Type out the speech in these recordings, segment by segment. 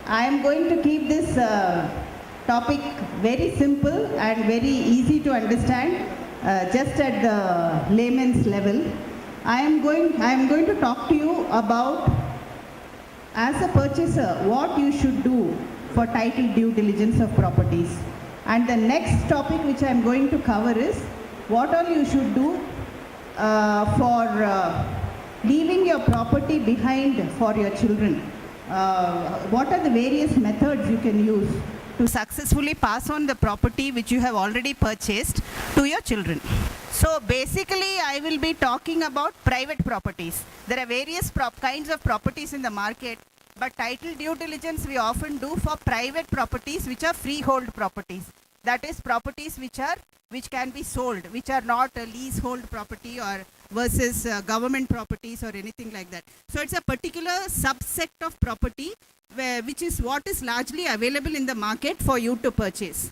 I am going to keep this topic very simple and very easy to understand, just at the layman's level. I am going to talk to you about, as a purchaser, what you should do for title due diligence of properties. And the next topic which I am going to cover is what all you should do for leaving your property behind for your children. What are the various methods you can use to successfully pass on the property which you have already purchased to your children. So basically I will be talking about private properties. There are various kinds of properties in the market, but title due diligence we often do for private properties which are freehold properties. That is properties which can be sold, which are not a leasehold property or versus government properties or anything like that. So it's a particular subset of property which is what is largely available in the market for you to purchase.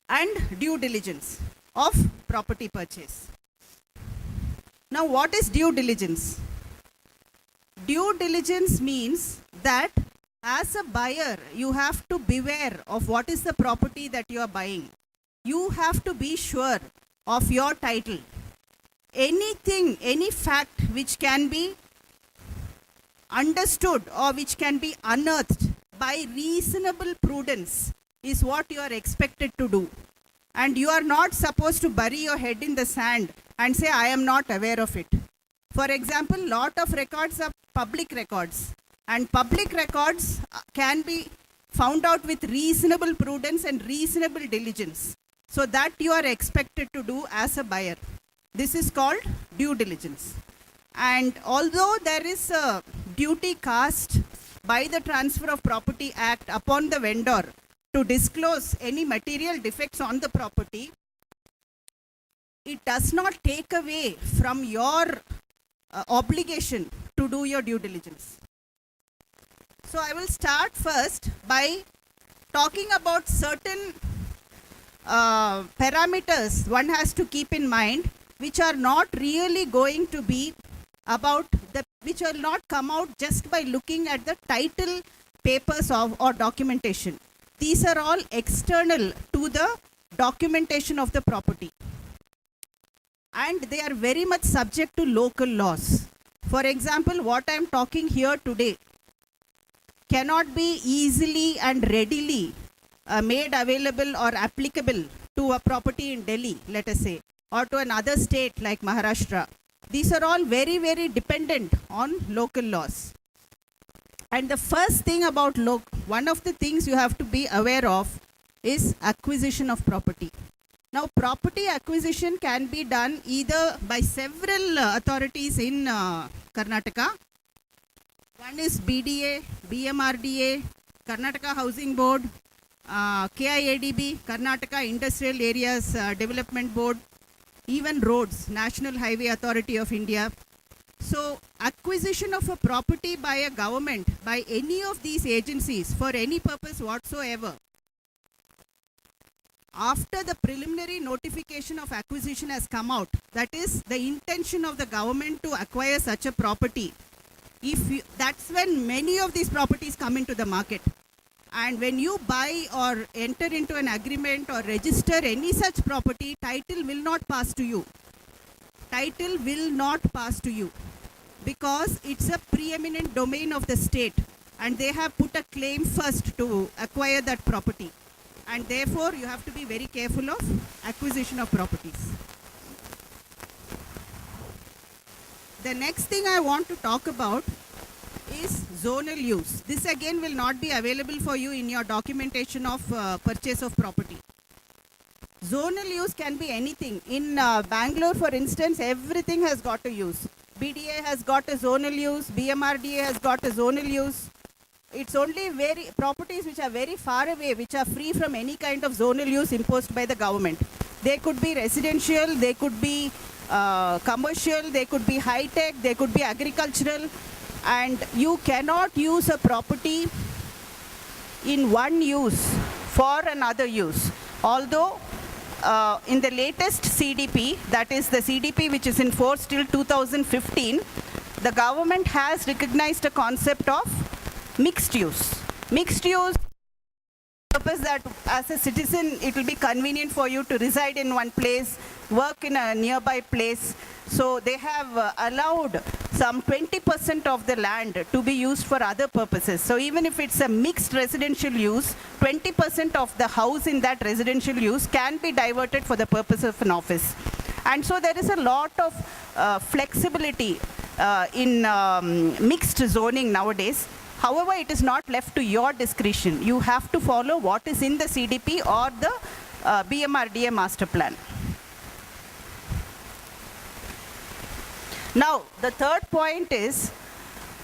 And due diligence of property purchase. Now what is due diligence? Due diligence means that as a buyer, you have to beware of what is the property that you are buying. You have to be sure of your title. Anything, any fact which can be understood or which can be unearthed by reasonable prudence is what you are expected to do. And you are not supposed to bury your head in the sand and say, I am not aware of it. For example, lot of records are public records. And public records can be found out with reasonable prudence and reasonable diligence. So that you are expected to do as a buyer. This is called due diligence. And although there is a duty cast by the Transfer of Property Act upon the vendor to disclose any material defects on the property, it does not take away from your obligation to do your due diligence. So I will start first by talking about certain parameters one has to keep in mind, which are not really going to be about which will not come out just by looking at the title papers or documentation. These are all external to the documentation of the property. And they are very much subject to local laws. For example, what I am talking here today cannot be easily and readily made available or applicable to a property in Delhi, let us say, or to another state like Maharashtra. These are all very, very dependent on local laws. And the first thing about one of the things you have to be aware of is acquisition of property. Now, property acquisition can be done either by several authorities in Karnataka. One is BDA, BMRDA, Karnataka Housing Board, KIADB, Karnataka Industrial Areas Development Board, even roads, National Highway Authority of India. So acquisition of a property by a government, by any of these agencies for any purpose whatsoever, after the preliminary notification of acquisition has come out, that is the intention of the government to acquire such a property, that's when many of these properties come into the market. And when you buy or enter into an agreement or register any such property, title will not pass to you. Title will not pass to you because it's a preeminent domain of the state and they have put a claim first to acquire that property. And therefore, you have to be very careful of acquisition of properties. The next thing I want to talk about is zonal use. This again will not be available for you in your documentation of purchase of property. Zonal use can be anything. In Bangalore, for instance, everything has got a use. BDA has got a zonal use, BMRDA has got a zonal use. It's only properties which are very far away, which are free from any kind of zonal use imposed by the government. They could be residential, they could be commercial, they could be high-tech, they could be agricultural. And you cannot use a property in one use for another use. Although in the latest CDP, that is the CDP which is in force till 2015, the government has recognized a concept of mixed use. Mixed use purpose that as a citizen it will be convenient for you to reside in one place, work in a nearby place. So they have allowed some 20% of the land to be used for other purposes. So even if it's a mixed residential use, 20% of the house in that residential use can be diverted for the purpose of an office. And so there is a lot of flexibility in mixed zoning nowadays. However, it is not left to your discretion. You have to follow what is in the CDP or the BMRDA master plan. Now, the third point is,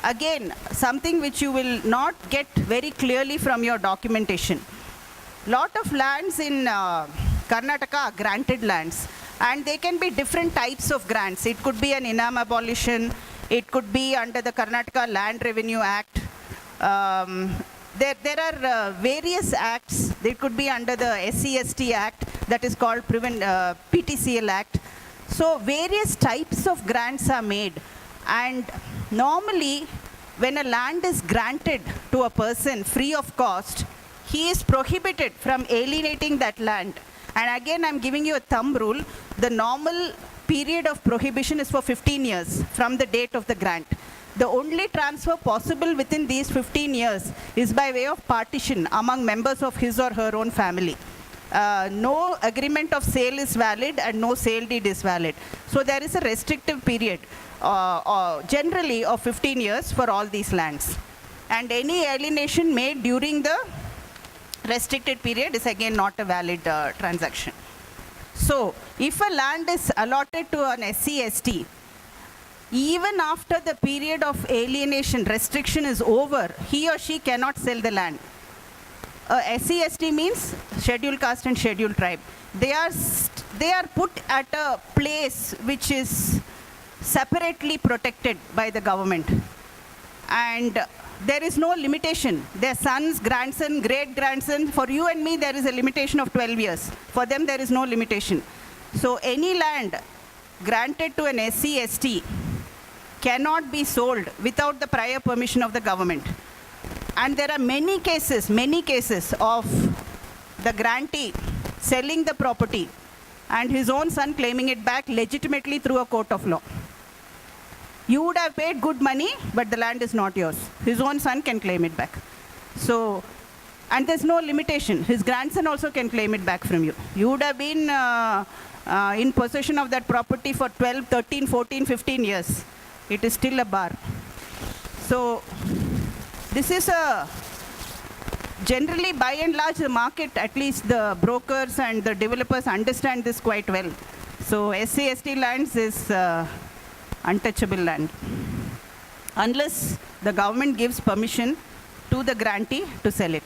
again, something which you will not get very clearly from your documentation. Lot of lands in Karnataka are granted lands, and they can be different types of grants. It could be an INAM abolition, it could be under the Karnataka Land Revenue Act. There are various acts. They could be under the SCST Act, that is called PTCL Act. So various types of grants are made, and normally when a land is granted to a person free of cost, he is prohibited from alienating that land. And again, I'm giving you a thumb rule. The normal period of prohibition is for 15 years from the date of the grant. The only transfer possible within these 15 years is by way of partition among members of his or her own family. No agreement of sale is valid and no sale deed is valid. So there is a restrictive period, generally of 15 years for all these lands. And any alienation made during the restricted period is again not a valid transaction. So if a land is allotted to an SC/ST, even after the period of alienation restriction is over, he or she cannot sell the land. SC/ST means scheduled caste and scheduled tribe. They are put at a place which is separately protected by the government, and there is no limitation. Their sons, grandson, great grandson. For you and me, there is a limitation of 12 years. For them, there is no limitation. So any land granted to an SC/ST cannot be sold without the prior permission of the government. And there are many cases of the grantee selling the property and his own son claiming it back legitimately through a court of law. You would have paid good money, but the land is not yours. His own son can claim it back. So, and there's no limitation. His grandson also can claim it back from you. You would have been in possession of that property for 12, 13, 14, 15 years. It is still a bar. So, this is a, generally by and large the market, at least the brokers and the developers understand this quite well. So SC/ST lands is untouchable land, unless the government gives permission to the grantee to sell it.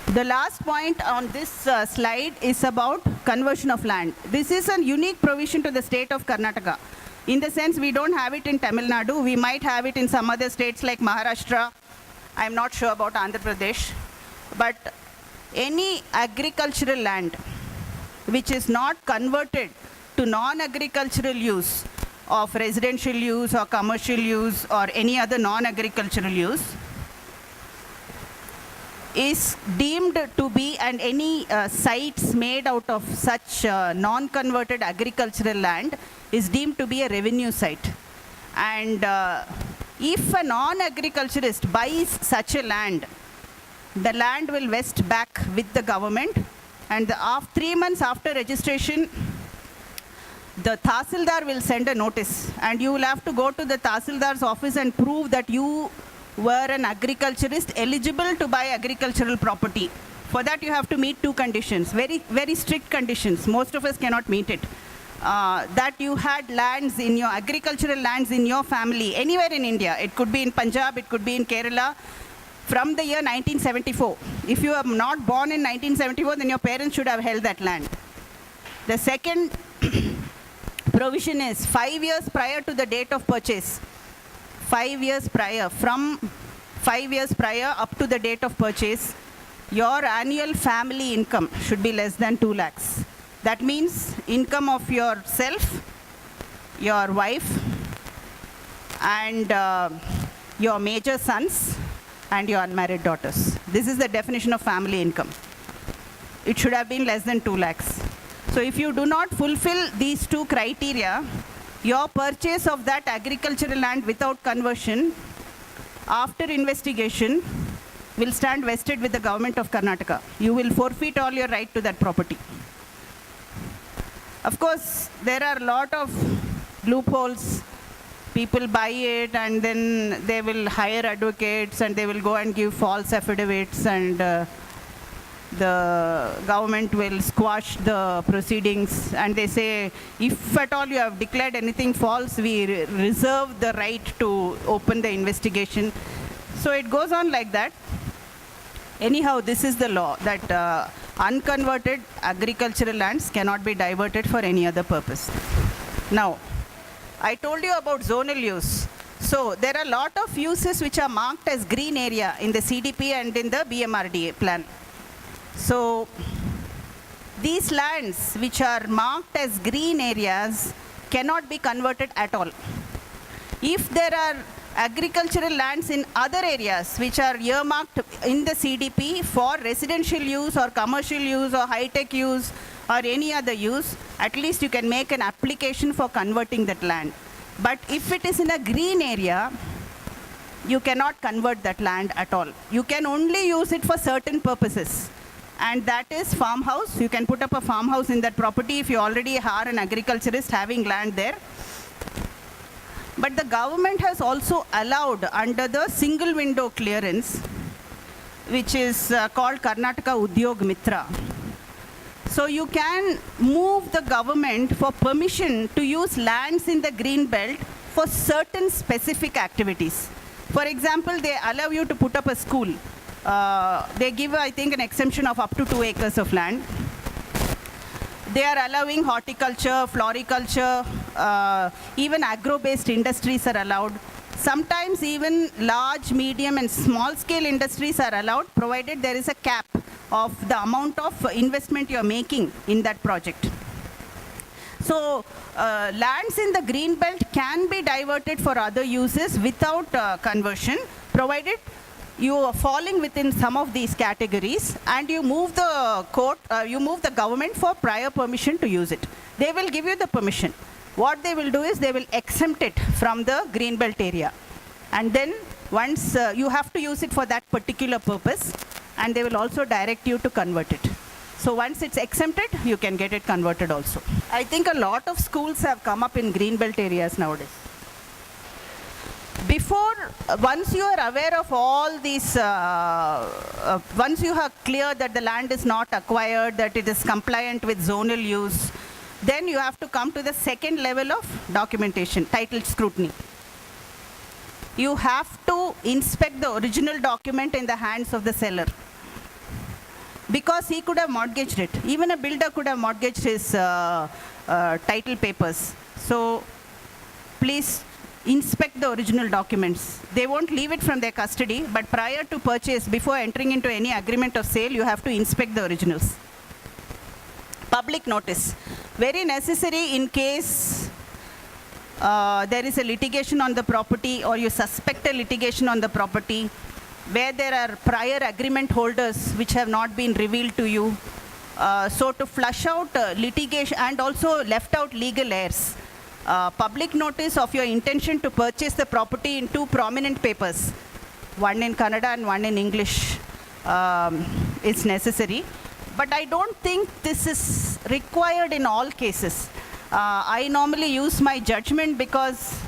The last point on this slide is about conversion of land. This is a unique provision to the state of Karnataka. In the sense, we don't have it in Tamil Nadu. We might have it in some other states like Maharashtra. I'm not sure about Andhra Pradesh. But any agricultural land which is not converted to non-agricultural use of residential use or commercial use or any other non-agricultural use is deemed to be, and any sites made out of such non-converted agricultural land is deemed to be a revenue site. And if a non-agriculturist buys such a land, the land will vest back with the government, and 3 months after registration, the Tahsildar will send a notice, and you will have to go to the Tahsildar's office and prove that you were an agriculturist eligible to buy agricultural property. For that, you have to meet 2 conditions, very, very strict conditions. Most of us cannot meet it. That you had lands in your agricultural lands in your family, anywhere in India. It could be in Punjab, it could be in Kerala, from the year 1974. If you are not born in 1974, then your parents should have held that land. The second provision is 5 years prior to the date of purchase. 5 years prior, from 5 years prior up to the date of purchase, your annual family income should be less than 2 lakhs. That means income of yourself, your wife, and your major sons and your unmarried daughters. This is the definition of family income. It should have been less than 2 lakhs. So if you do not fulfill these 2 criteria, your purchase of that agricultural land without conversion, after investigation, will stand vested with the government of Karnataka. You will forfeit all your right to that property. Of course, there are a lot of loopholes. People buy it and then they will hire advocates and they will go and give false affidavits, and the government will squash the proceedings, and they say, if at all you have declared anything false, we reserve the right to open the investigation. So it goes on like that. Anyhow, this is the law, that unconverted agricultural lands cannot be diverted for any other purpose. Now, I told you about zonal use. So there are a lot of uses which are marked as green area in the CDP and in the BMRDA plan. So these lands which are marked as green areas cannot be converted at all. If there are agricultural lands in other areas which are earmarked in the CDP for residential use or commercial use or high-tech use or any other use, at least you can make an application for converting that land. But if it is in a green area, you cannot convert that land at all. You can only use it for certain purposes. And that is farmhouse. You can put up a farmhouse in that property if you already are an agriculturist having land there. But the government has also allowed under the single window clearance, which is called Karnataka Udyog Mitra. So you can move the government for permission to use lands in the green belt for certain specific activities. For example, they allow you to put up a school. They give, I think, an exemption of up to 2 acres of land. They are allowing horticulture, floriculture, even agro-based industries are allowed. Sometimes even large, medium and small scale industries are allowed, provided there is a cap of the amount of investment you are making in that project. So lands in the green belt can be diverted for other uses without conversion, provided you are falling within some of these categories and you move the court, you move the government for prior permission to use it. They will give you the permission. What they will do is they will exempt it from the green belt area. And then once you have to use it for that particular purpose, and they will also direct you to convert it. So once it's exempted, you can get it converted also. I think a lot of schools have come up in green belt areas nowadays. Once you are aware of all these, once you are clear that the land is not acquired, that it is compliant with zonal use, then you have to come to the second level of documentation, title scrutiny. You have to inspect the original document in the hands of the seller, because he could have mortgaged it. Even a builder could have mortgaged his title papers. So please inspect the original documents. They won't leave it from their custody, but prior to purchase, before entering into any agreement of sale, you have to inspect the originals. Public notice. Very necessary in case there is a litigation on the property or you suspect a litigation on the property where there are prior agreement holders which have not been revealed to you. So to flush out litigation and also left out legal heirs. Public notice of your intention to purchase the property in 2 prominent papers, one in Kannada and one in English, is necessary. But I don't think this is required in all cases. I normally use my judgment because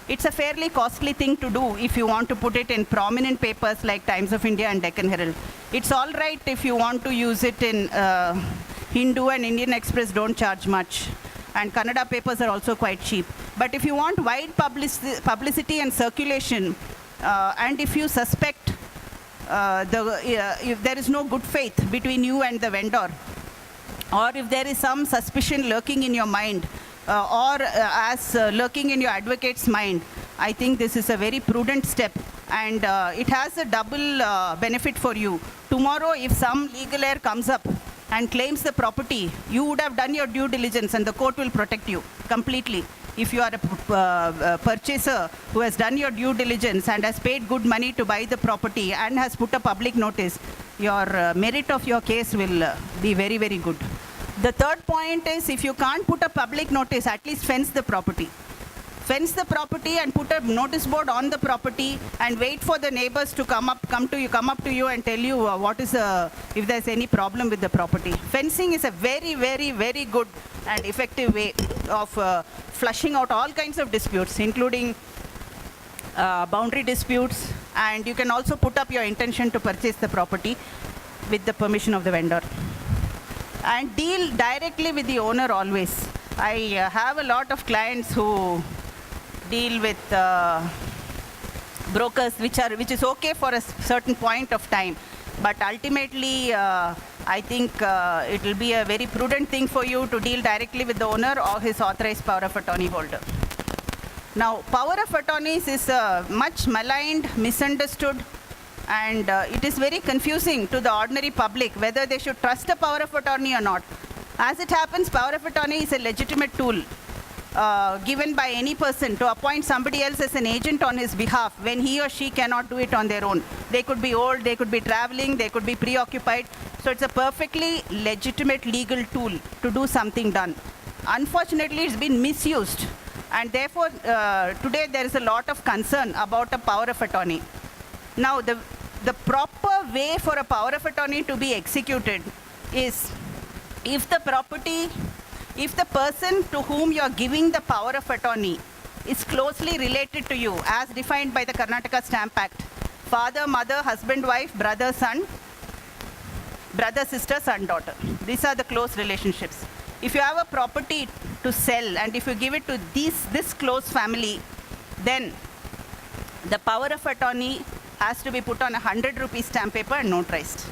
it's a fairly costly thing to do if you want to put it in prominent papers like Times of India and Deccan Herald. It's all right if you want to use it in Hindu, and Indian Express don't charge much. And Kannada papers are also quite cheap. But if you want wide publicity and circulation, and if you suspect if there is no good faith between you and the vendor, or if there is some suspicion lurking in your mind, or lurking in your advocate's mind, I think this is a very prudent step, and it has a double benefit for you. Tomorrow, if some legal error comes up, and claims the property, you would have done your due diligence and the court will protect you completely. If you are a purchaser who has done your due diligence and has paid good money to buy the property and has put a public notice, your merit of your case will be very, very good. The third point is, if you can't put a public notice, at least fence the property. Fence the property and put a notice board on the property and wait for the neighbors to come up to you and tell you if there's any problem with the property. Fencing is a very, very, very good and effective way of flushing out all kinds of disputes, including boundary disputes, and you can also put up your intention to purchase the property with the permission of the vendor. And deal directly with the owner always. I have a lot of clients who deal with brokers, which is okay for a certain point of time, but ultimately I think it will be a very prudent thing for you to deal directly with the owner or his authorized power of attorney holder. Now, power of attorneys is much maligned, misunderstood, and it is very confusing to the ordinary public whether they should trust a power of attorney or not. As it happens, power of attorney is a legitimate tool given by any person to appoint somebody else as an agent on his behalf when he or she cannot do it on their own. They could be old, they could be traveling, they could be preoccupied. So it's a perfectly legitimate legal tool to do something done. Unfortunately, it's been misused, and therefore today there is a lot of concern about a power of attorney. Now, the proper way for a power of attorney to be executed is if the person to whom you are giving the power of attorney is closely related to you, as defined by the Karnataka Stamp Act: father, mother, husband, wife, brother, son, brother, sister, son, daughter. These are the close relationships. If you have a property to sell and if you give it to this close family, then the power of attorney has to be put on a 100 rupee stamp paper and notarized.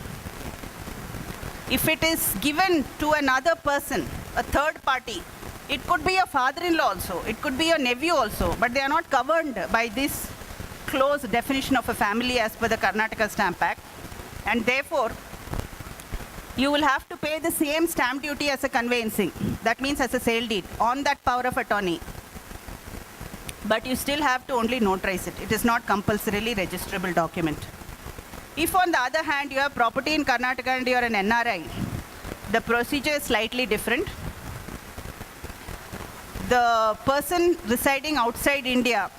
If it is given to another person, a third party, it could be your father-in-law also, it could be your nephew also, but they are not covered by this close definition of a family as per the Karnataka Stamp Act, and therefore you will have to pay the same stamp duty as a conveyancing, that means as a sale deed, on that power of attorney. But you still have to only notarize it. It is not compulsorily registrable document. If on the other hand you have property in Karnataka and you are an NRI, the procedure is slightly different. The person residing outside India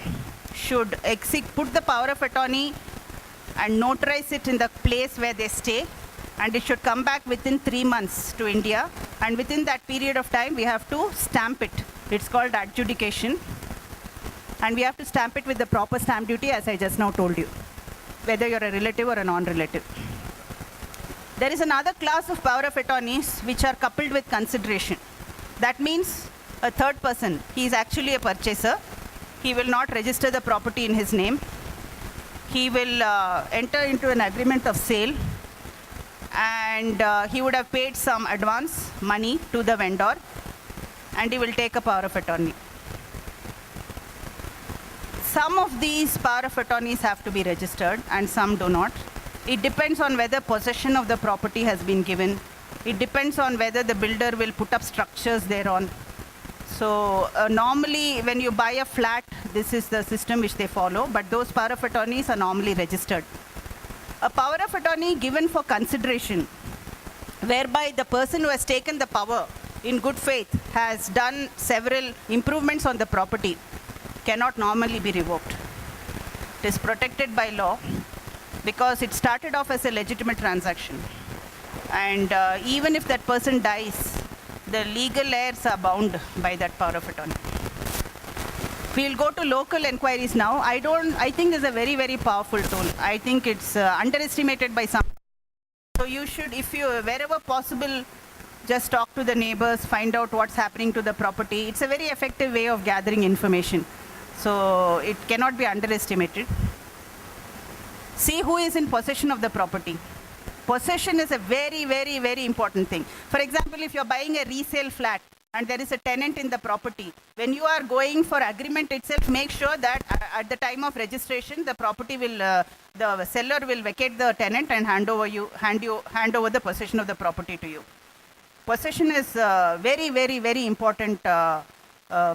should put the power of attorney and notarize it in the place where they stay, and it should come back within 3 months to India, and within that period of time we have to stamp it. It's called adjudication, and we have to stamp it with the proper stamp duty, as I just now told you, whether you're a relative or a non-relative. There is another class of power of attorneys which are coupled with consideration. That means a third person, he is actually a purchaser. He will not register the property in his name. He will enter into an agreement of sale, and he would have paid some advance money to the vendor, and he will take a power of attorney. Some of these power of attorneys have to be registered and some do not. It depends on whether possession of the property has been given. It depends on whether the builder will put up structures thereon. So normally when you buy a flat, this is the system which they follow, but those power of attorneys are normally registered. A power of attorney given for consideration, whereby the person who has taken the power in good faith has done several improvements on the property, cannot normally be revoked. It is protected by law because it started off as a legitimate transaction. And even if that person dies, the legal heirs are bound by that power of attorney. We'll go to local enquiries now. I think it's a very, very powerful tool. I think it's underestimated by some. So you should, wherever possible, just talk to the neighbors, find out what's happening to the property. It's a very effective way of gathering information. So it cannot be underestimated. See who is in possession of the property. Possession is a very, very, very important thing. For example, if you're buying a resale flat and there is a tenant in the property, when you are going for agreement itself, make sure that at the time of registration, the property will, the seller will vacate the tenant and hand over the possession of the property to you. Possession is very, very, very important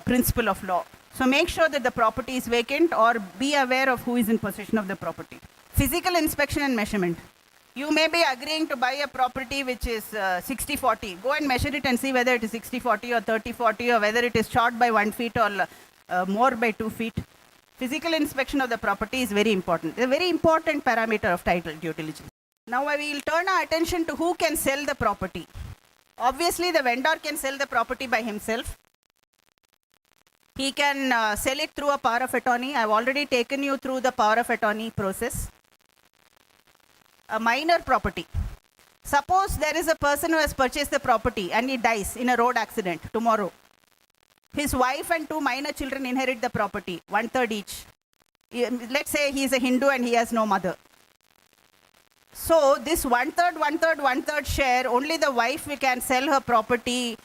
principle of law. So make sure that the property is vacant or be aware of who is in possession of the property. Physical inspection and measurement. You may be agreeing to buy a property which is 60-40. Go and measure it and see whether it is 60-40 or 30-40 or whether it is short by 1 feet or more by 2 feet. Physical inspection of the property is very important. It's a very important parameter of title due diligence. Now we will turn our attention to who can sell the property. Obviously, the vendor can sell the property by himself. He can sell it through a power of attorney. I've already taken you through the power of attorney process. A minor property. Suppose there is a person who has purchased the property and he dies in a road accident tomorrow. His wife and 2 minor children inherit the property, 1/3 each. Let's say he is a Hindu and he has no mother. So this 1/3, 1/3, 1/3 share, only the wife can sell her property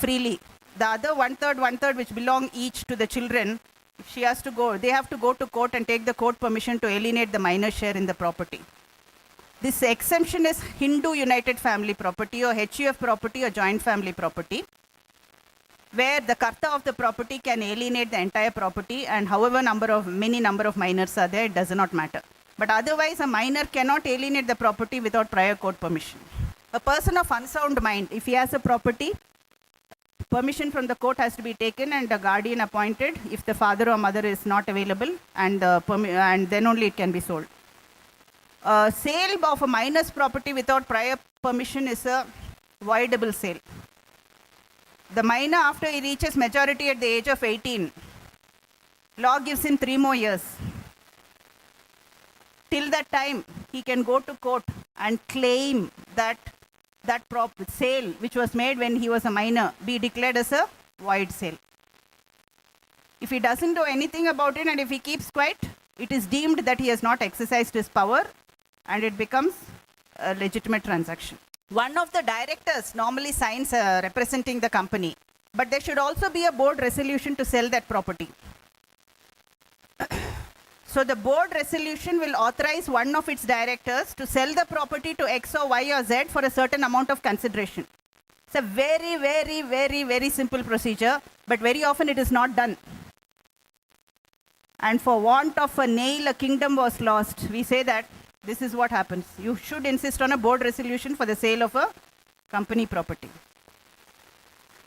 freely. The other 1/3, 1/3 which belong each to the children, if she has to go, they have to go to court and take the court permission to alienate the minor share in the property. This exemption is Hindu United Family Property or HUF property or joint family property, where the karta of the property can alienate the entire property, and however many number of minors are there, it does not matter. But otherwise, a minor cannot alienate the property without prior court permission. A person of unsound mind, if he has a property, permission from the court has to be taken and a guardian appointed if the father or mother is not available, and then only it can be sold. Sale of a minor's property without prior permission is a voidable sale. The minor, after he reaches majority at the age of 18, law gives him 3 more years. Till that time, he can go to court and claim that sale which was made when he was a minor be declared as a void sale. If he doesn't do anything about it and if he keeps quiet, it is deemed that he has not exercised his power and it becomes a legitimate transaction. One of the directors normally signs representing the company, but there should also be a board resolution to sell that property. So the board resolution will authorize one of its directors to sell the property to X or Y or Z for a certain amount of consideration. It's a very, very, very, very simple procedure, but very often it is not done. And for want of a nail, a kingdom was lost. We say that this is what happens. You should insist on a board resolution for the sale of a company property.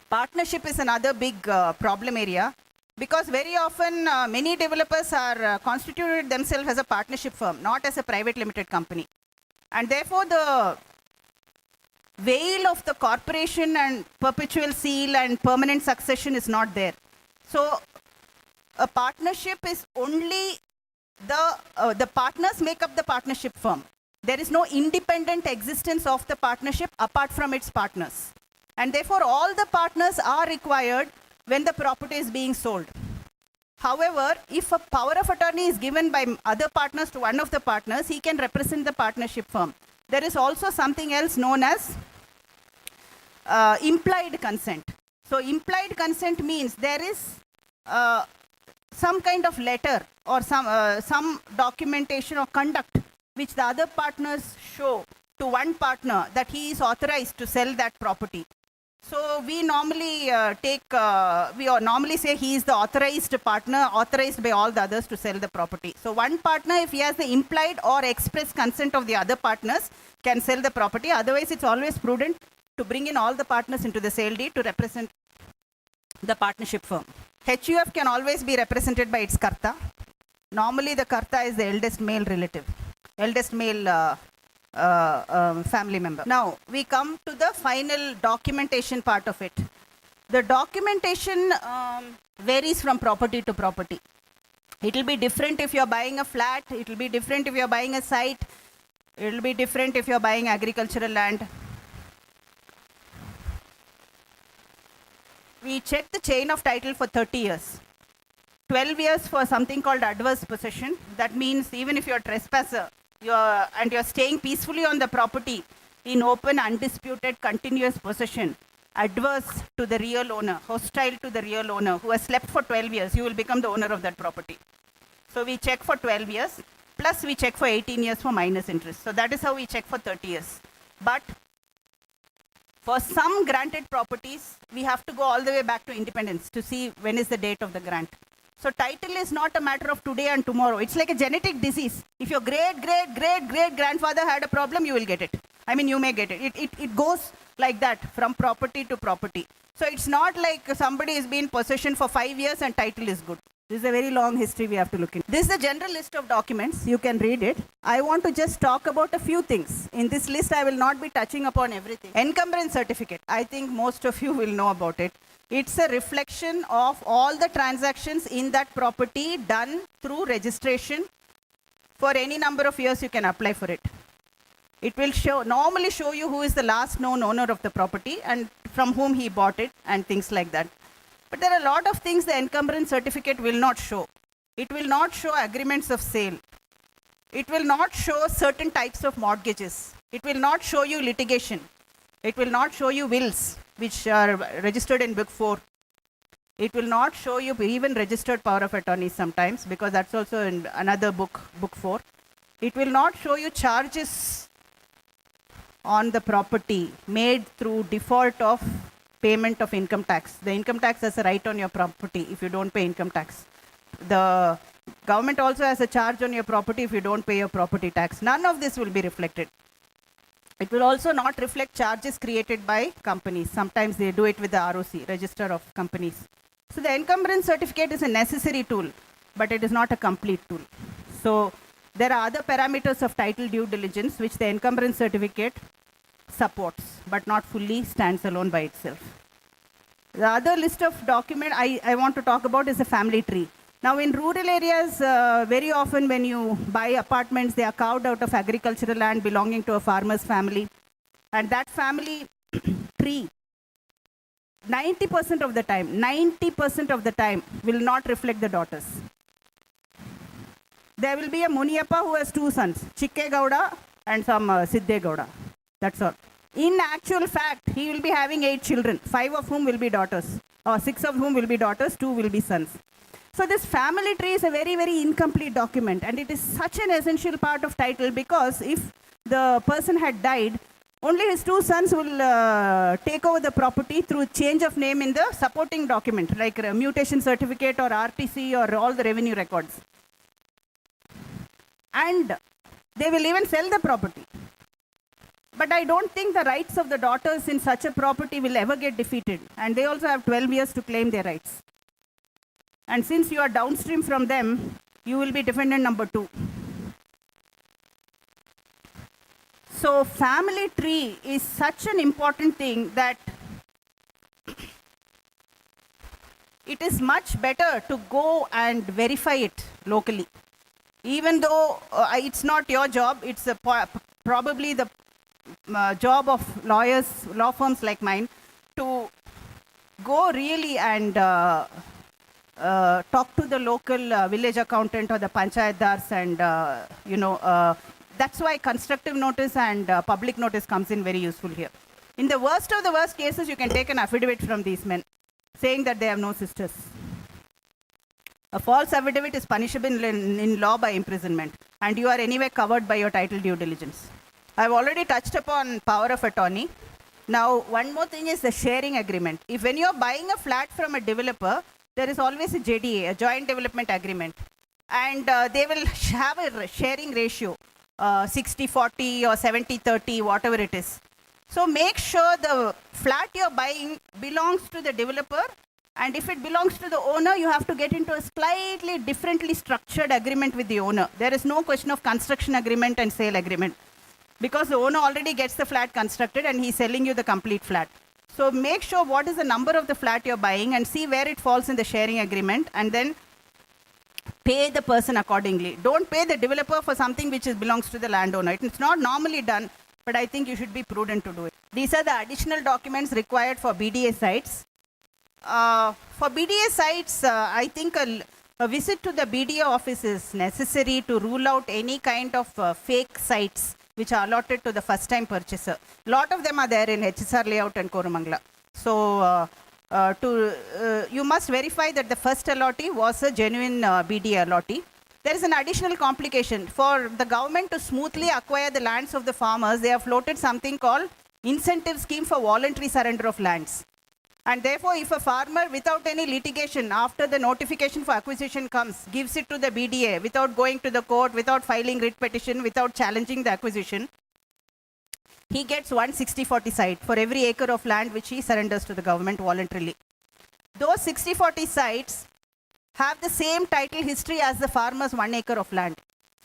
Partnership is another big problem area, because very often many developers are constituted themselves as a partnership firm, not as a private limited company. And therefore the veil of the corporation and perpetual seal and permanent succession is not there. So a partnership is only the partners make up the partnership firm. There is no independent existence of the partnership apart from its partners. And therefore, all the partners are required when the property is being sold. However, if a power of attorney is given by other partners to one of the partners, he can represent the partnership firm. There is also something else known as implied consent. So implied consent means there is some kind of letter or some documentation or conduct which the other partners show to one partner that he is authorized to sell that property. So we normally normally say he is the authorized partner, authorized by all the others to sell the property. So one partner, if he has the implied or express consent of the other partners, can sell the property. Otherwise, it's always prudent to bring in all the partners into the sale deed to represent the partnership firm. HUF can always be represented by its karta. Normally, the karta is the eldest male relative, eldest male family member. Now, we come to the final documentation part of it. The documentation varies from property to property. It will be different if you're buying a flat. It will be different if you're buying a site. It will be different if you're buying agricultural land. We check the chain of title for 30 years. 12 years for something called adverse possession. That means even if you're a trespasser, you're staying peacefully on the property in open, undisputed, continuous possession, adverse to the real owner, hostile to the real owner, who has slept for 12 years, you will become the owner of that property. So we check for 12 years, plus we check for 18 years for minus interest. So that is how we check for 30 years. But For some granted properties, we have to go all the way back to independence to see when is the date of the grant. So title is not a matter of today and tomorrow. It's like a genetic disease. If your great grandfather had a problem, you will get it. I mean, you may get it. It goes like that from property to property. So it's not like somebody has been in possession for 5 years and title is good. This is a very long history we have to look in. This is the general list of documents. You can read it. I want to just talk about a few things. In this list, I will not be touching upon everything. Encumbrance certificate. I think most of you will know about it. It's a reflection of all the transactions in that property done through registration. For any number of years, you can apply for it. It will normally show you who is the last known owner of the property and from whom he bought it and things like that. But there are a lot of things the encumbrance certificate will not show. It will not show agreements of sale. It will not show certain types of mortgages. It will not show you litigation. It will not show you wills, which are registered in Book 4. It will not show you even registered power of attorney sometimes, because that's also in another book, Book 4. It will not show you charges on the property made through default of payment of income tax. The income tax has a right on your property if you don't pay income tax. The government also has a charge on your property if you don't pay your property tax. None of this will be reflected. It will also not reflect charges created by companies. Sometimes they do it with the ROC, Register of Companies. So the encumbrance certificate is a necessary tool, but it is not a complete tool. So there are other parameters of title due diligence which the encumbrance certificate supports, but not fully stands alone by itself. The other list of document I want to talk about is the family tree. Now in rural areas, very often when you buy apartments, they are carved out of agricultural land belonging to a farmer's family. And that family tree, 90% of the time will not reflect the daughters. There will be a Muniappa who has 2 sons, Chikke Gowda and some Sidde Gowda. That's all. In actual fact, he will be having 8 children, 5 of whom will be daughters, or 6 of whom will be daughters, 2 will be sons. So this family tree is a very, very incomplete document, and it is such an essential part of title, because if the person had died, only his 2 sons will take over the property through change of name in the supporting document, like a mutation certificate or RTC or all the revenue records. And they will even sell the property. But I don't think the rights of the daughters in such a property will ever get defeated. And they also have 12 years to claim their rights. And since you are downstream from them, you will be defendant number 2. So family tree is such an important thing that it is much better to go and verify it locally. Even though it's not your job, it's probably the job of lawyers, law firms like mine, to go really and talk to the local village accountant or the panchayatdars, and that's why constructive notice and public notice comes in very useful here. In the worst of the worst cases, you can take an affidavit from these men saying that they have no sisters. A false affidavit is punishable in law by imprisonment, and you are anyway covered by your title due diligence. I've already touched upon power of attorney. Now, one more thing is the sharing agreement. If when you're buying a flat from a developer, there is always a JDA, a joint development agreement. And they will have a sharing ratio, 60-40 or 70-30, whatever it is. So make sure the flat you're buying belongs to the developer. And if it belongs to the owner, you have to get into a slightly differently structured agreement with the owner. There is no question of construction agreement and sale agreement, because the owner already gets the flat constructed and he's selling you the complete flat. So make sure what is the number of the flat you're buying and see where it falls in the sharing agreement, and then pay the person accordingly. Don't pay the developer for something which belongs to the landowner. It's not normally done, but I think you should be prudent to do it. These are the additional documents required for BDA sites. For BDA sites, I think a visit to the BDA office is necessary to rule out any kind of fake sites which are allotted to the first-time purchaser. A lot of them are there in HSR layout and Koramangala. So you must verify that the first allottee was a genuine BDA allottee. There is an additional complication. For the government to smoothly acquire the lands of the farmers, they have floated something called incentive scheme for voluntary surrender of lands. And therefore, if a farmer, without any litigation, after the notification for acquisition comes, gives it to the BDA without going to the court, without filing writ petition, without challenging the acquisition, he gets 160/40 site for every acre of land which he surrenders to the government voluntarily. Those 60/40 sites have the same title history as the farmer's 1 acre of land.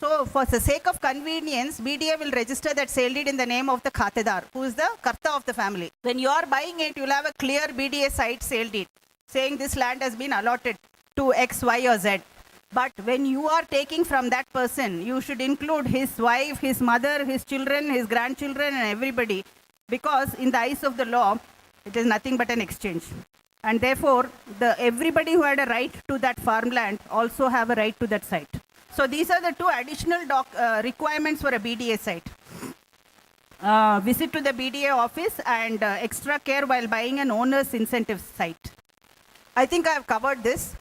So for the sake of convenience, BDA will register that sale deed in the name of the khatedar, who is the karta of the family. When you are buying it, you'll have a clear BDA site sale deed saying this land has been allotted to X, Y, or Z. But when you are taking from that person, you should include his wife, his mother, his children, his grandchildren, and everybody, because in the eyes of the law, it is nothing but an exchange. And therefore, everybody who had a right to that farmland also have a right to that site. So these are the two additional requirements for a BDA site. Visit to the BDA office and extra care while buying an owner's incentive site. I think I have covered this.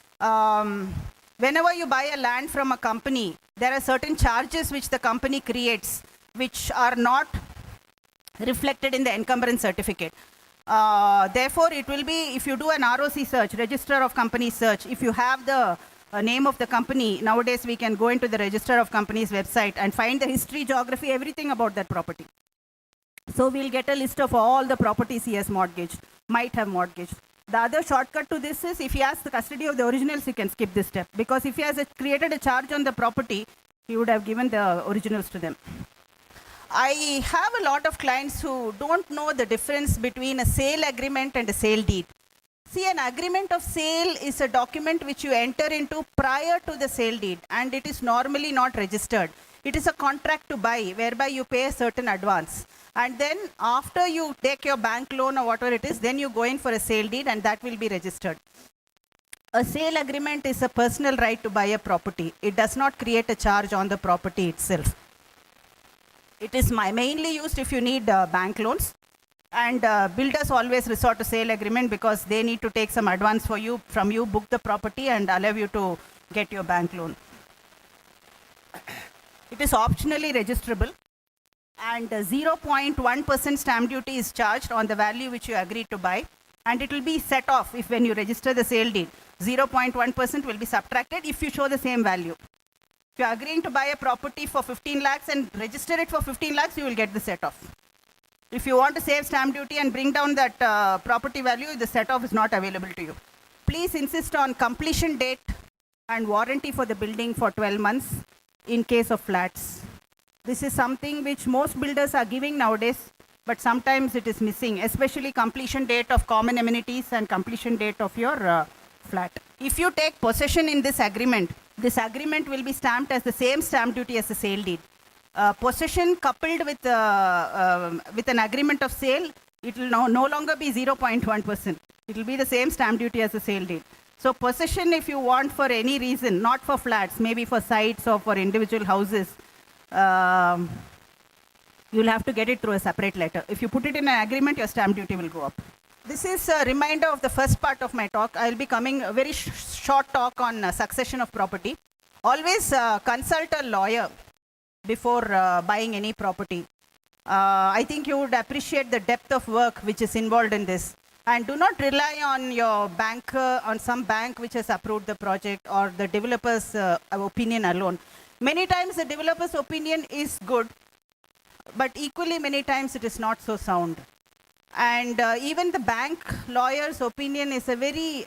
Whenever you buy a land from a company, there are certain charges which the company creates which are not reflected in the encumbrance certificate. Therefore, it will be, if you do an ROC search, Register of Companies search, if you have the name of the company, nowadays we can go into the Register of Companies website and find the history, geography, everything about that property. So we'll get a list of all the properties he has mortgaged, might have mortgaged. The other shortcut to this is, if he has the custody of the originals, he can skip this step. Because if he has created a charge on the property, he would have given the originals to them. I have a lot of clients who don't know the difference between a sale agreement and a sale deed. See, an agreement of sale is a document which you enter into prior to the sale deed, and it is normally not registered. It is a contract to buy, whereby you pay a certain advance. And then after you take your bank loan or whatever it is, then you go in for a sale deed, and that will be registered. A sale agreement is a personal right to buy a property. It does not create a charge on the property itself. It is mainly used if you need bank loans. And builders always resort to sale agreement because they need to take some advance from you, book the property, and allow you to get your bank loan. It is optionally registrable, and 0.1% stamp duty is charged on the value which you agreed to buy, and it will be set off if when you register the sale deed. 0.1% will be subtracted if you show the same value. If you are agreeing to buy a property for 15 lakhs and register it for 15 lakhs, you will get the set off. If you want to save stamp duty and bring down that property value, the set off is not available to you. Please insist on completion date and warranty for the building for 12 months in case of flats. This is something which most builders are giving nowadays, but sometimes it is missing, especially completion date of common amenities and completion date of your flat. If you take possession in this agreement will be stamped as the same stamp duty as the sale deed. Possession coupled with an agreement of sale, it will no longer be 0.1%. It will be the same stamp duty as the sale deed. So possession, if you want for any reason, not for flats, maybe for sites or for individual houses, you'll have to get it through a separate letter. If you put it in an agreement, your stamp duty will go up. This is a reminder of the first part of my talk. I'll be coming a very short talk on succession of property. Always consult a lawyer before buying any property. I think you would appreciate the depth of work which is involved in this. And do not rely on your banker, on some bank which has approved the project, or the developer's opinion alone. Many times the developer's opinion is good, but equally many times it is not so sound. And even the bank lawyer's opinion is a very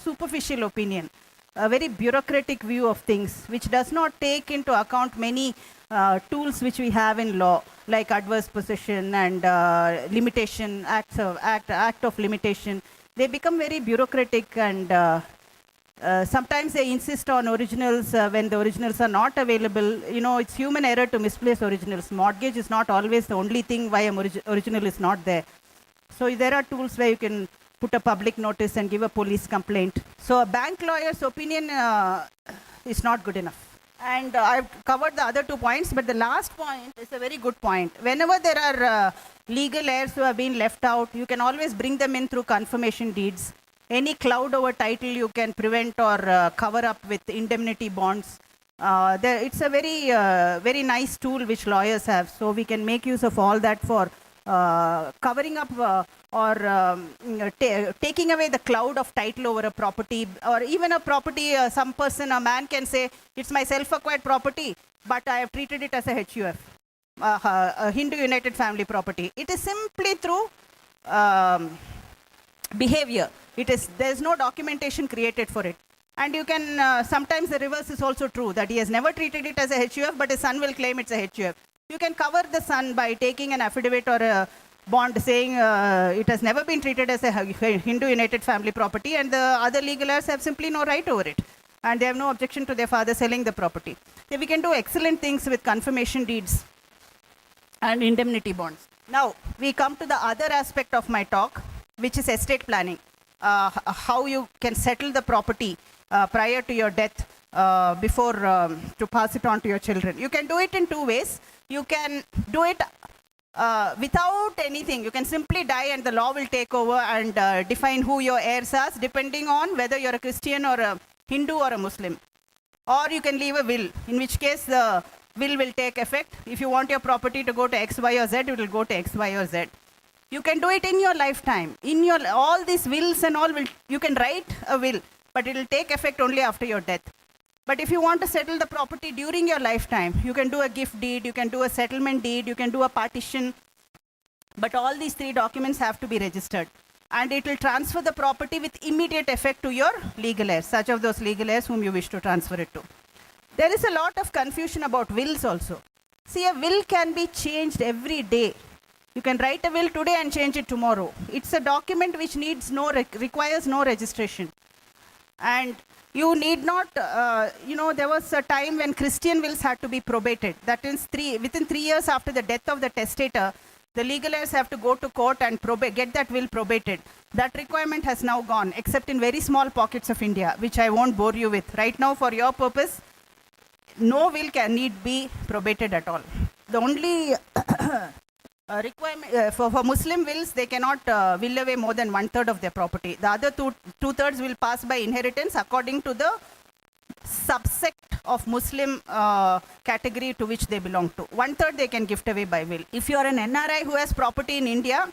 superficial opinion, a very bureaucratic view of things, which does not take into account many tools which we have in law, like adverse possession and limitation, act of limitation. They become very bureaucratic, and sometimes they insist on originals when the originals are not available. You know, it's human error to misplace originals. Mortgage is not always the only thing why an original is not there. So there are tools where you can put a public notice and give a police complaint. So a bank lawyer's opinion is not good enough. And I've covered the other 2 points, but the last point is a very good point. Whenever there are legal heirs who have been left out, you can always bring them in through confirmation deeds. Any cloud over title you can prevent or cover up with indemnity bonds. It's a very nice tool which lawyers have. So we can make use of all that for covering up or taking away the cloud of title over a property, or even a property, some person, a man can say, it's my self-acquired property, but I have treated it as a HUF, a Hindu United Family property. It is simply through behavior. There's no documentation created for it. And you can, sometimes the reverse is also true, that he has never treated it as a HUF, but his son will claim it's a HUF. You can cover the son by taking an affidavit or a bond saying it has never been treated as a Hindu United Family property, and the other legal heirs have simply no right over it. And they have no objection to their father selling the property. So we can do excellent things with confirmation deeds and indemnity bonds. Now, we come to the other aspect of my talk, which is estate planning. How you can settle the property prior to your death before to pass it on to your children. You can do it in two ways. You can do it without anything. You can simply die and the law will take over and define who your heirs are, depending on whether you're a Christian or a Hindu or a Muslim. Or you can leave a will, in which case the will take effect. If you want your property to go to X, Y, or Z, it will go to X, Y, or Z. You can do it in your lifetime. All these wills and all, you can write a will, but it will take effect only after your death. But if you want to settle the property during your lifetime, you can do a gift deed, you can do a settlement deed, you can do a partition. But all these three documents have to be registered. And it will transfer the property with immediate effect to your legal heirs, such of those legal heirs whom you wish to transfer it to. There is a lot of confusion about wills also. See, a will can be changed every day. You can write a will today and change it tomorrow. It's a document which requires no registration. And you need not, there was a time when Christian wills had to be probated. That is, within 3 years after the death of the testator, the legal heirs have to go to court and get that will probated. That requirement has now gone, except in very small pockets of India, which I won't bore you with. Right now, for your purpose, no will need be probated at all. The only requirement for Muslim wills, they cannot will away more than 1/3 of their property. The other two-thirds will pass by inheritance according to the subsect of Muslim category to which they belong to. 1/3 they can gift away by will. If you are an NRI who has property in India,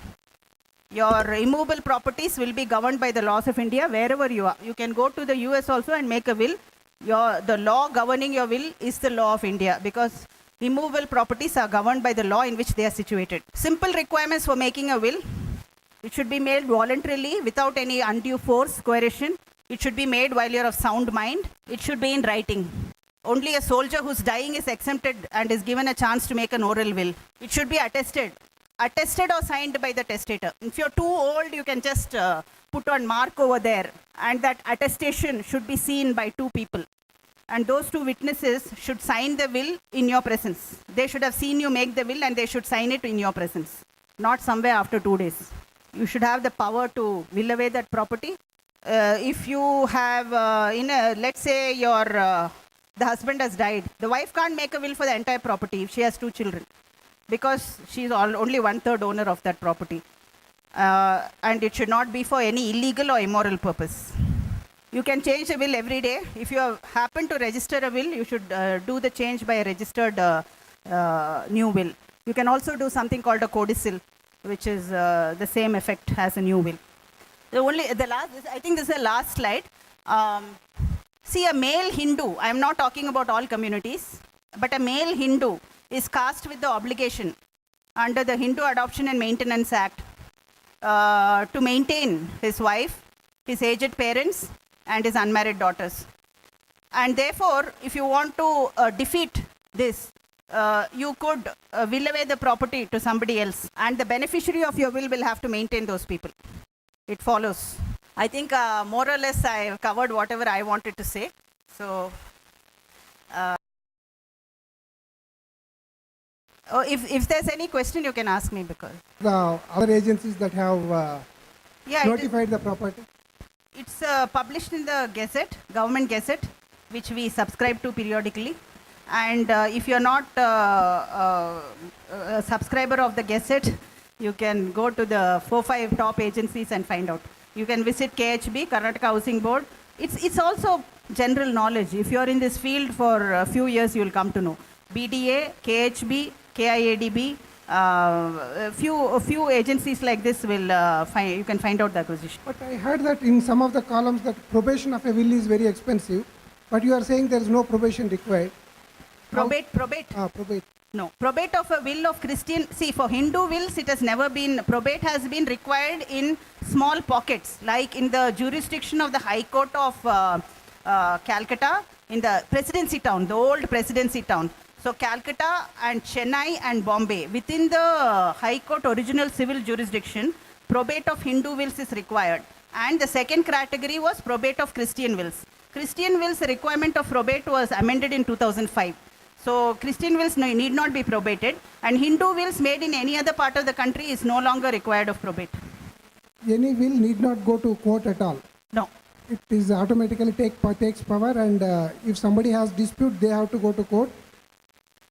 your immovable properties will be governed by the laws of India wherever you are. You can go to the US also and make a will. The law governing your will is the law of India, because immovable properties are governed by the law in which they are situated. Simple requirements for making a will. It should be made voluntarily without any undue force, coercion. It should be made while you're of sound mind. It should be in writing. Only a soldier who's dying is exempted and is given a chance to make an oral will. It should be attested or signed by the testator. If you're too old, you can just put on mark over there, and that attestation should be seen by two people. And those two witnesses should sign the will in your presence. They should have seen you make the will and they should sign it in your presence, not somewhere after 2 days. You should have the power to will away that property. If you have, let's say the husband has died, the wife can't make a will for the entire property if she has 2 children, because she's only 1/3 owner of that property. And it should not be for any illegal or immoral purpose. You can change a will every day. If you happen to register a will, you should do the change by a registered new will. You can also do something called a codicil, which is the same effect as a new will. I think this is the last slide. See, a male Hindu, I am not talking about all communities, but a male Hindu is cast with the obligation under the Hindu Adoption and Maintenance Act to maintain his wife, his aged parents, and his unmarried daughters. And therefore, if you want to defeat this, you could will away the property to somebody else, and the beneficiary of your will have to maintain those people. It follows. I think more or less I have covered whatever I wanted to say. So, if there's any question, you can ask me, because the other agencies that have notified the property. It's published in the Gazette, Government Gazette, which we subscribe to periodically. And if you're not a subscriber of the Gazette, you can go to the 4-5 top agencies and find out. You can visit KHB, Karnataka Housing Board. It's also general knowledge. If you're in this field for a few years, you'll come to know. BDA, KHB, KIADB, A few agencies like this will find, you can find out the acquisition. But I heard that in some of the columns that probation of a will is very expensive, but you are saying there is no probation required. Probate. Probate. No, probate of a will of Christian. See, for Hindu wills, it has never been, probate has been required in small pockets, like in the jurisdiction of the High Court of Calcutta, in the presidency town, the old presidency town. So Calcutta and Chennai and Bombay, within the High Court original civil jurisdiction, probate of Hindu wills is required. And the second category was probate of Christian wills. Christian wills requirement of probate was amended in 2005. So Christian wills need not be probated, and Hindu wills made in any other part of the country is no longer required of probate. Any will need not go to court at all. No. It is automatically takes power, and if somebody has dispute, they have to go to court.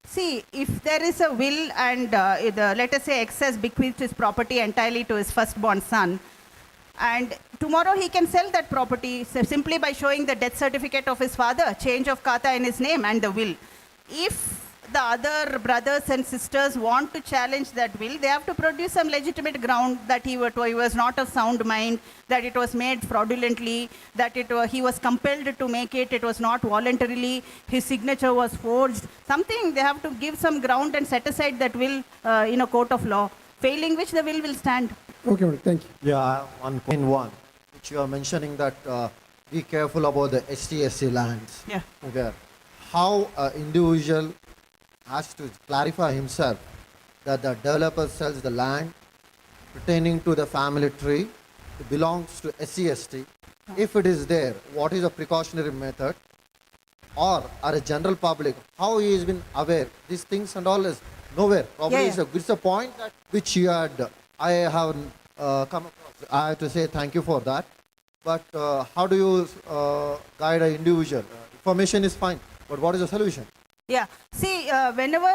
See, if there is a will and let us say X has bequeathed his property entirely to his firstborn son, and tomorrow he can sell that property simply by showing the death certificate of his father, change of kata in his name and the will. If the other brothers and sisters want to challenge that will, they have to produce some legitimate ground that he was not of sound mind, that it was made fraudulently, that he was compelled to make it, it was not voluntarily, his signature was forged. Something, they have to give some ground and set aside that will in a court of law, failing which the will stand. Okay, madam, thank you. Yeah, one, which you are mentioning that be careful about the ST/SC lands. Yeah. Okay. How an individual has to clarify himself that the developer sells the land pertaining to the family tree, it belongs to SC/ST. If it is there, what is a precautionary method? Or a general public, how he has been aware? These things and all is nowhere. Probably it's a point that which you had, I have come across. I have to say thank you for that. But how do you guide an individual? Information is fine, but what is the solution? Yeah. See, whenever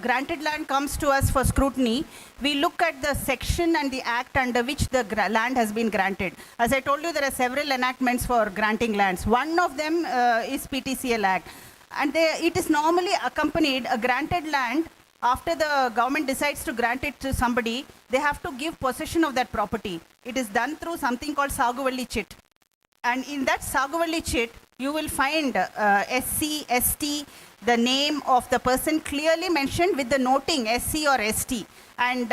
granted land comes to us for scrutiny, we look at the section and the act under which the land has been granted. As I told you, there are several enactments for granting lands. One of them is PTCL Act. And it is normally accompanied, a granted land, after the government decides to grant it to somebody, they have to give possession of that property. It is done through something called Saguvalli Chit. And in that Saguvalli Chit, you will find SC, ST, the name of the person clearly mentioned with the noting SC or ST. And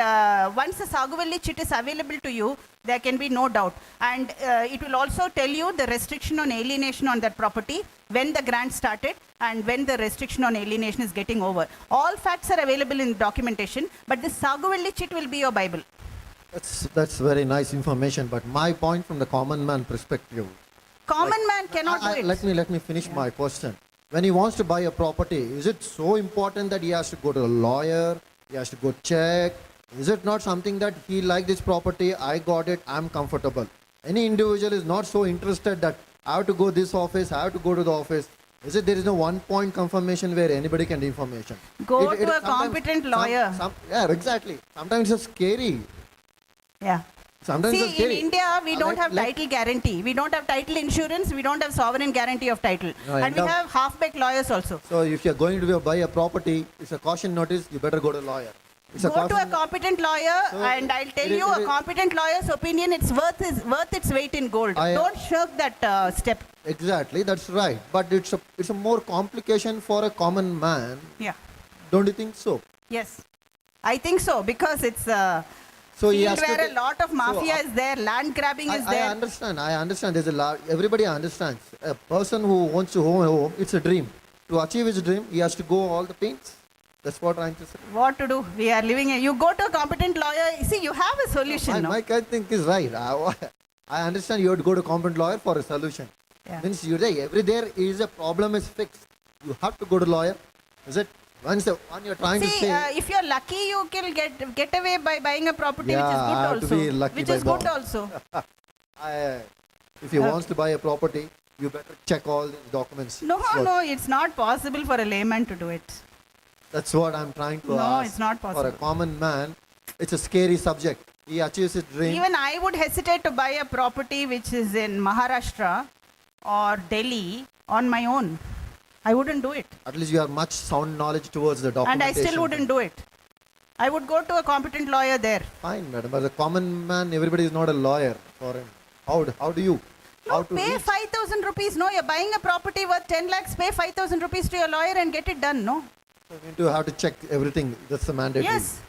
once the Saguvalli Chit is available to you, there can be no doubt. And it will also tell you the restriction on alienation on that property, when the grant started and when the restriction on alienation is getting over. All facts are available in documentation, but the Saguvalli Chit will be your Bible. That's very nice information, but my point from the common man perspective. Common man cannot do it. Let me finish my question. When he wants to buy a property, is it so important that he has to go to a lawyer, he has to go check? Is it not something that he liked this property, I got it, I'm comfortable? Any individual is not so interested that I have to go this office, I have to go to the office. Is it there is no one point confirmation where anybody can do information? Go to a competent lawyer. Yeah, exactly. Sometimes it's scary. Yeah. Sometimes it's See, scary. in India, we don't have title guarantee. We don't have title insurance. We don't have sovereign guarantee of title. No, and we have half-baked lawyers also. So if you're going to buy a property, it's a caution notice, you better go to a lawyer. Go to a competent lawyer, and I'll tell you, a competent lawyer's opinion, it's worth its weight in gold. Don't shirk that step. Exactly, that's right. But it's a more complication for a common man. Yeah. Don't you think so? Yes. I think so, because it's so field where a lot of mafia is there, land grabbing is there. I understand. There's a lot, everybody understands. A person who wants to own a home, it's a dream. To achieve his dream, he has to go all the pains. That's what I'm trying to say. What to do? We are living you go to a competent lawyer. See, you have a solution. My think is right. I understand you have to go to a competent lawyer for a solution. Yeah. Means you say every there is a problem is fixed. You have to go to lawyer. Is it? Once you're trying to say. If you're lucky, you can get away by buying a property, Yeah, which is good I have also. to be lucky Which by is good born. also. If he wants to buy a property, you better check all these documents. No, it's not possible for a layman to do it. That's what I'm trying to ask. No, it's not possible. For a common man, it's a scary subject. He achieves his dream. Even I would hesitate to buy a property which is in Maharashtra or Delhi on my own. I wouldn't do it. At least you have much sound knowledge towards the And documentation. I still wouldn't do it. I would go to a competent lawyer there. Fine, madam. As a common man, everybody is not a lawyer for him. How do you? No, How to pay reach? 5,000 rupees. No, you're buying a property worth 10 lakhs, pay 5,000 rupees to your lawyer and get it done. No. You need to have to check everything. That's the mandate. Yes.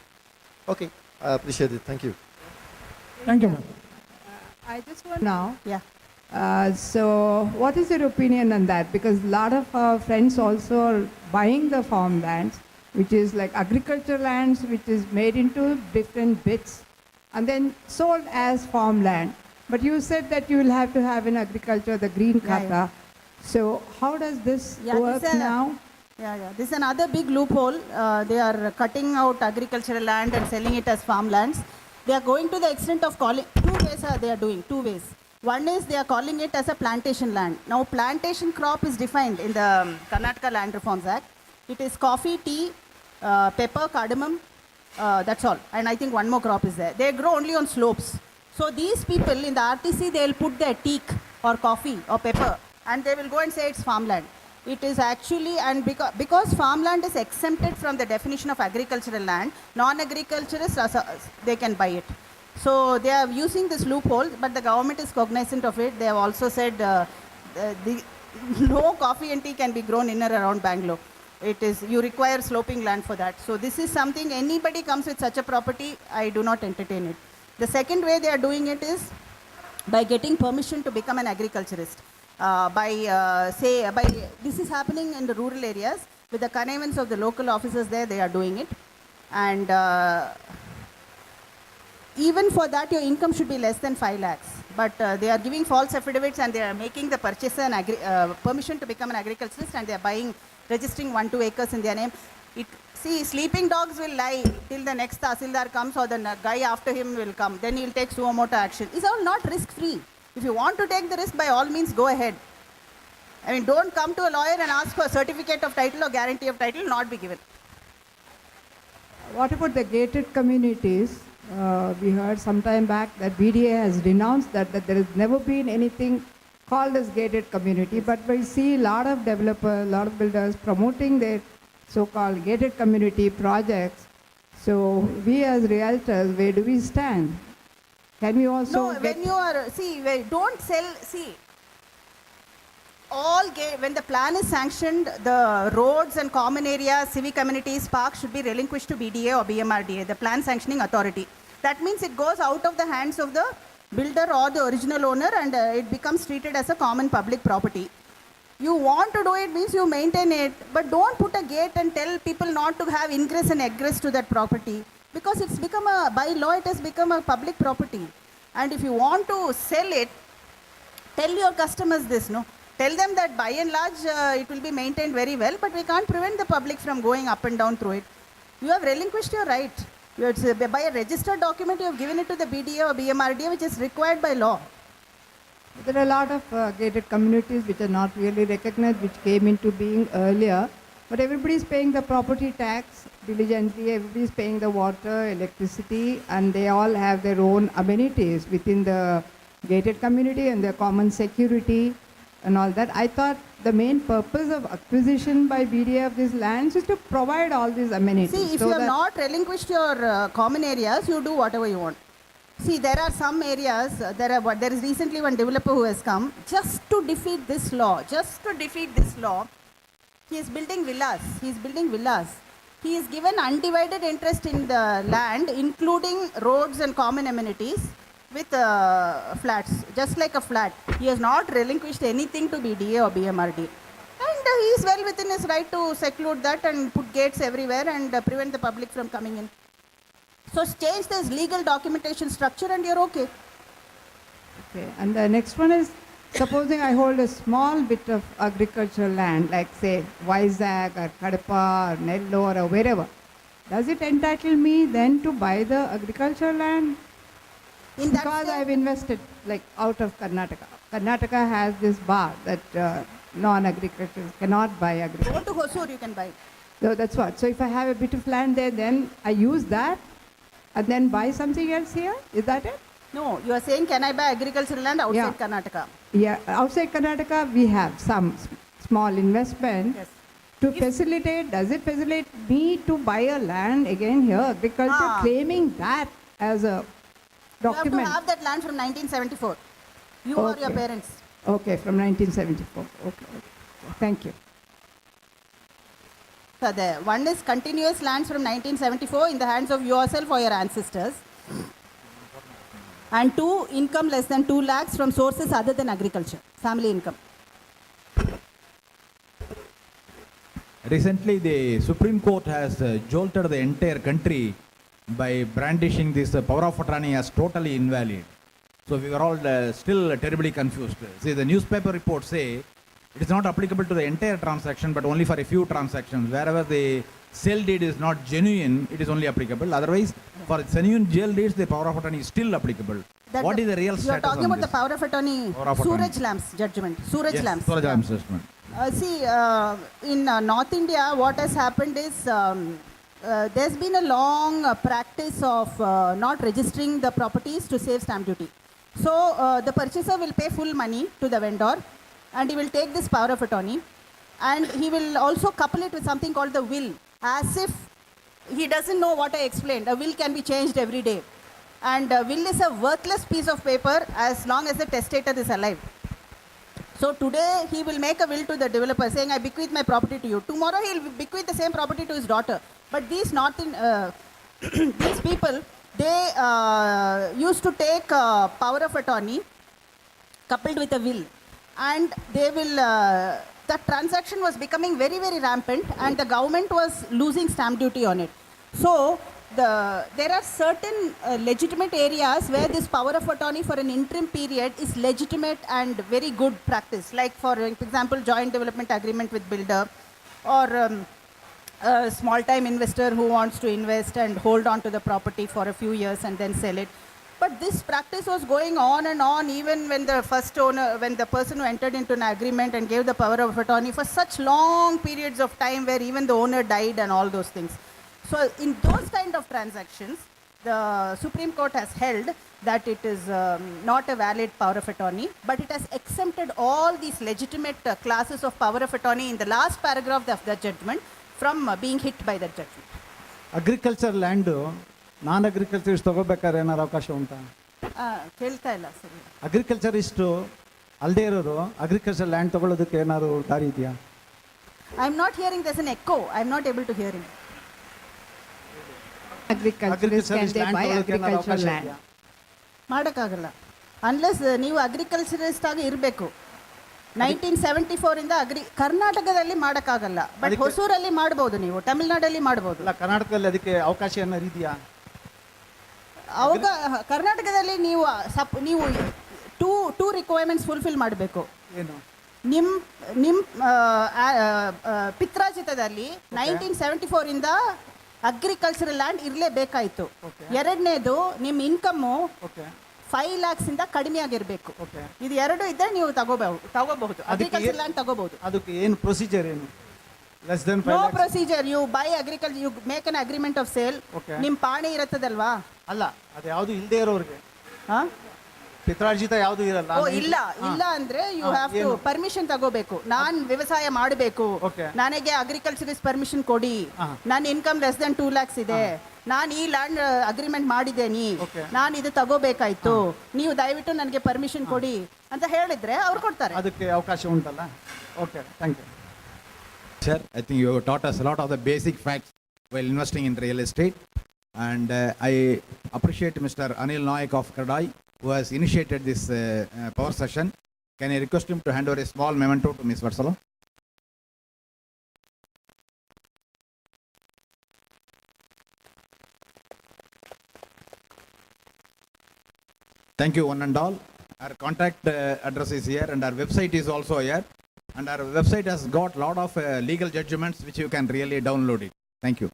Okay, I appreciate it. Thank you. Thank you, ma'am. I just want now. Yeah. So, what is your opinion on that? Because a lot of our friends also are buying the farmlands, which is like agriculture lands, which is made into different bits and then sold as farmland. But you said that you will have to have in agriculture the green Yeah, kata. yeah. So, how does this Yeah, work this is a- now? Yeah. This is another big loophole. They are cutting out agricultural land and selling it as farmlands. They are going to the extent of calling, two ways they are doing, two ways. One is they are calling it as a plantation land. Now, plantation crop is defined in the Karnataka Land Reforms Act. It is coffee, tea, pepper, cardamom, that's all. And I think one more crop is there. They grow only on slopes. So these people in the RTC, they will put their teak or coffee or pepper and they will go and say it's farmland. It is actually, and because farmland is exempted from the definition of agricultural land, non-agriculturists, they can buy it. So they are using this loophole, but the government is cognizant of it. They have also said no coffee and tea can be grown in or around Bangalore. It is, you require sloping land for that. So this is something, anybody comes with such a property, I do not entertain it. The second way they are doing it is by getting permission to become an agriculturist. This is happening in the rural areas with the connivance of the local officers there, they are doing it. And even for that, your income should be less than 5 lakhs. But they are giving false affidavits and they are making the purchaser an permission to become an agriculturist and they are buying, registering 1-2 acres in their name. See, sleeping dogs will lie till the next Tahsildar comes or the guy after him will come. Then he'll take suo motu action. It's all not risk-free. If you want to take the risk, by all means, go ahead. I mean, don't come to a lawyer and ask for a certificate of title or guarantee of title, not be given. What about the gated communities? We heard some time back that BDA has denounced that there has never been anything called as gated community, but we see a lot of developers, a lot of builders promoting their so-called gated community projects. So we as realtors, where do we stand? Can we also No, when you are, don't sell, when the plan is sanctioned, the roads and common areas, civic amenities, parks should be relinquished to BDA or BMRDA, the plan sanctioning authority. That means it goes out of the hands of the builder or the original owner and it becomes treated as a common public property. You want to do it means you maintain it, but don't put a gate and tell people not to have ingress and egress to that property because it's become by law it has become a public property. And if you want to sell it, tell your customers this, no? Tell them that by and large it will be maintained very well, but we can't prevent the public from going up and down through it. You have relinquished your right. By a registered document, you have given it to the BDA or BMRDA, which is required by law. There are a lot of gated communities which are not really recognized, which came into being earlier. But everybody is paying the property tax diligently, everybody is paying the water, electricity, and they all have their own amenities within the gated community and the common security and all that. I thought the main purpose of acquisition by BDA of these lands is to provide all these amenities. See, if you have not relinquished your common areas, you do whatever you want. See, there are some areas, there is recently one developer who has come just to defeat this law, he is building villas. He is given undivided interest in the land, including roads and common amenities with flats, just like a flat. He has not relinquished anything to BDA or BMRD. And he is well within his right to seclude that and put gates everywhere and prevent the public from coming in. So change this legal documentation structure and you're okay. Okay, and the next one is, supposing I hold a small bit of agricultural land, like say Vizag or Kadapa or Nellore or wherever, does it entitle me then to buy the agricultural land? Because I've invested like out of Karnataka. Karnataka has this bar that non-agriculturals cannot buy agriculture. Go to Hosur, you can buy. So that's what. So if I have a bit of land there, then I use that and then buy something else here? Is that it? No, you are saying can I buy agricultural land outside Karnataka? Yeah, outside Karnataka we have some small investment. Yes. To facilitate, does it facilitate me to buy a land again here, agriculture, Ah. claiming that as a You have to document? have that land from 1974. You or your Okay. parents. Okay, from 1974. Okay. Thank you. So one is continuous lands from 1974 in the hands of yourself or your ancestors. And two, income less than 2 lakhs from sources other than agriculture, family income. Recently, the Supreme Court has jolted the entire country by brandishing this power of attorney as totally invalid. So we were all still terribly confused. See, the newspaper reports say it is not applicable to the entire transaction, but only for a few transactions. Wherever the sale deed is not genuine, it is only applicable. Otherwise, for genuine jail deeds, the power of attorney is still applicable. That What is the real You are status talking on about this? the power of attorney, Power of attorney. Suraj Lam's judgment. Suraj Yes, Lam's. Suraj Yeah. Lam's judgment. In North India, what has happened is there's been a long practice of not registering the properties to save stamp duty. So the purchaser will pay full money to the vendor and he will take this power of attorney and he will also couple it with something called the will, as if he doesn't know what I explained. A will can be changed every day. And a will is a worthless piece of paper as long as the testator is alive. So today he will make a will to the developer saying, I bequeath my property to you. Tomorrow he will bequeath the same property to his daughter. But these these people, they used to take power of attorney coupled with a will. And they will, that transaction was becoming very, very rampant and the government was losing stamp duty on it. So there are certain legitimate areas where this power of attorney for an interim period is legitimate and very good practice. Like for example, joint development agreement with builder or a small time investor who wants to invest and hold on to the property for a few years and then sell it. But this practice was going on and on even when the first owner, when the person who entered into an agreement and gave the power of attorney for such long periods of time where even the owner died and all those things. So in those kind of transactions, the Supreme Court has held that it is not a valid power of attorney, but it has exempted all these legitimate classes of power of attorney in the last paragraph of the judgment from being hit by that judgment. Agriculture land non agriculturist ತಗೋಬೇಕಾದ್ರೆ ಏನಾರು ಅವಕಾಶ ಉಂಟಾ? ಕೇಳ್ತಾ ಇಲ್ಲ ಸರಿ. ಅಗ್ರಿಕಲ್ಚರಿಸ್ಟು ಅಲ್ಲದೆ ಇರೋರು agriculture land ತಗೊಳ್ಳೋದಕ್ಕೆ ಏನಾದ್ರು ದಾರಿ ಇದೆಯಾ? I am not hearing, there's an echo. I am not able to hear him. Agriculturists, can they land buy ತಗೊಳ್ಳೋದಕ್ಕೆ ಏನಾದ್ರು agricultural ಅವಕಾಶ land? ಇದೆಯಾ? ಮಾಡೋಕ್ಕಾಗಲ್ಲ ಅನ್ಲೆಸ್ ನೀವು ಅಗ್ರಿಕಲ್ಚರಿಸ್ಟ್ ಆಗಿ ಇರಬೇಕು. 1974 ಇಂದ ಕರ್ನಾಟಕದಲ್ಲಿ ಮಾಡೋಕ್ಕಾಗಲ್ಲ, ಬಟ್ ಹೊಸೂರಲ್ಲಿ ಮಾಡ್ಬೋದು, ನೀವು ತಮಿಳ್ನಾಡಲ್ಲಿ ಮಾಡ್ಬೋದು. ಅಲ್ಲ, ಕರ್ನಾಟಕದಲ್ಲಿ ಅದಕ್ಕೆ ಅವಕಾಶ ಏನಾರು ಇದೆಯಾ? ಅವಾಗ ಕರ್ನಾಟಕದಲ್ಲಿ ನೀವು ನೀವು ಟೂ ರಿಕ್ವೈರ್ಮೆಂಟ್ಸ್ ಫುಲ್ಫಿಲ್ ಮಾಡಬೇಕು. ಏನು? ನಿಮ್ಮ ಪಿತ್ರಾಜಿತದಲ್ಲಿ 1974 ಇಂದ ಅಗ್ರಿಕಲ್ಚರಲ್ ಲ್ಯಾಂಡ್ ಇರಲೇಬೇಕಾಯಿತು. ಎರಡನೇದು ನಿಮ್ಮ ಇನ್ಕಮ್ಮು 5 lakhs ಇಂದ ಕಡಿಮೆ ಆಗಿರಬೇಕು. ಇದು ಎರಡು ಇದ್ದರೆ ನೀವು ತಗೋಬಹುದು ಅಗ್ರಿಕಲ್ಚರ್ ಲ್ಯಾಂಡ್ ತಗೋಬಹುದು. ಅದಕ್ಕೆ ಏನು ಪ್ರೊಸೀಜರ್ ಏನು? Less than 5 no lakhs? Procedure. You buy agriculture, you make an agreement of sale. ನಿಮ್ಮ ಪಾಣಿ ಇರುತ್ತದಲ್ವಾ? ಅಲ್ಲ, ಅದು ಯಾವುದು ಇಲ್ಲದೆ ಇರೋರಿಗೆ ಹಾ, ಪಿತ್ರಾರ್ಜಿತ ಯಾವುದು ಇರಲ್ಲ. ಓ ಇಲ್ಲ ಅಂದ್ರೆ ಯು ಹ್ಯಾವ್ ಟು ಪರ್ಮಿಷನ್ ತಗೋಬೇಕು. ನಾನ್ ವ್ಯವಸಾಯ ಮಾಡಬೇಕು, ನನಗೆ ಅಗ್ರಿಕಲ್ಚರಿಸ್ಟ್ ಪರ್ಮಿಷನ್ ಕೊಡಿ, ನನ್ನ ಇನ್ಕಮ್ ಲೆಸ್ ದೆನ್ 2 lakhs ಇದೆ, ನಾನು ಈ ಲ್ಯಾಂಡ್ ಅಗ್ರಿಮೆಂಟ್ ಮಾಡಿದ್ದೇನೆ, ನಾನು ಇದು ತಗೋಬೇಕಾಯ್ತು, ನೀವು ದಯವಿಟ್ಟು ನನಗೆ ಪರ್ಮಿಷನ್ ಕೊಡಿ ಅಂತ ಹೇಳಿದ್ರೆ ಅವ್ರು ಕೊಡ್ತಾರೆ. ಅದಕ್ಕೆ ಅವಕಾಶ ಉಂಟಲ್ಲ? Okay, thank you. Sir, I think you taught us a lot of the basic facts while investing in real estate. And I appreciate Mr. Anil Nayak of Kradai, who has initiated this power session. Can I request him to hand over a small memento to Ms. Vatsala? Thank you, one and all. Our contact address is here and our website is also here. And our website has got a lot of legal judgments which you can really download it. Thank you.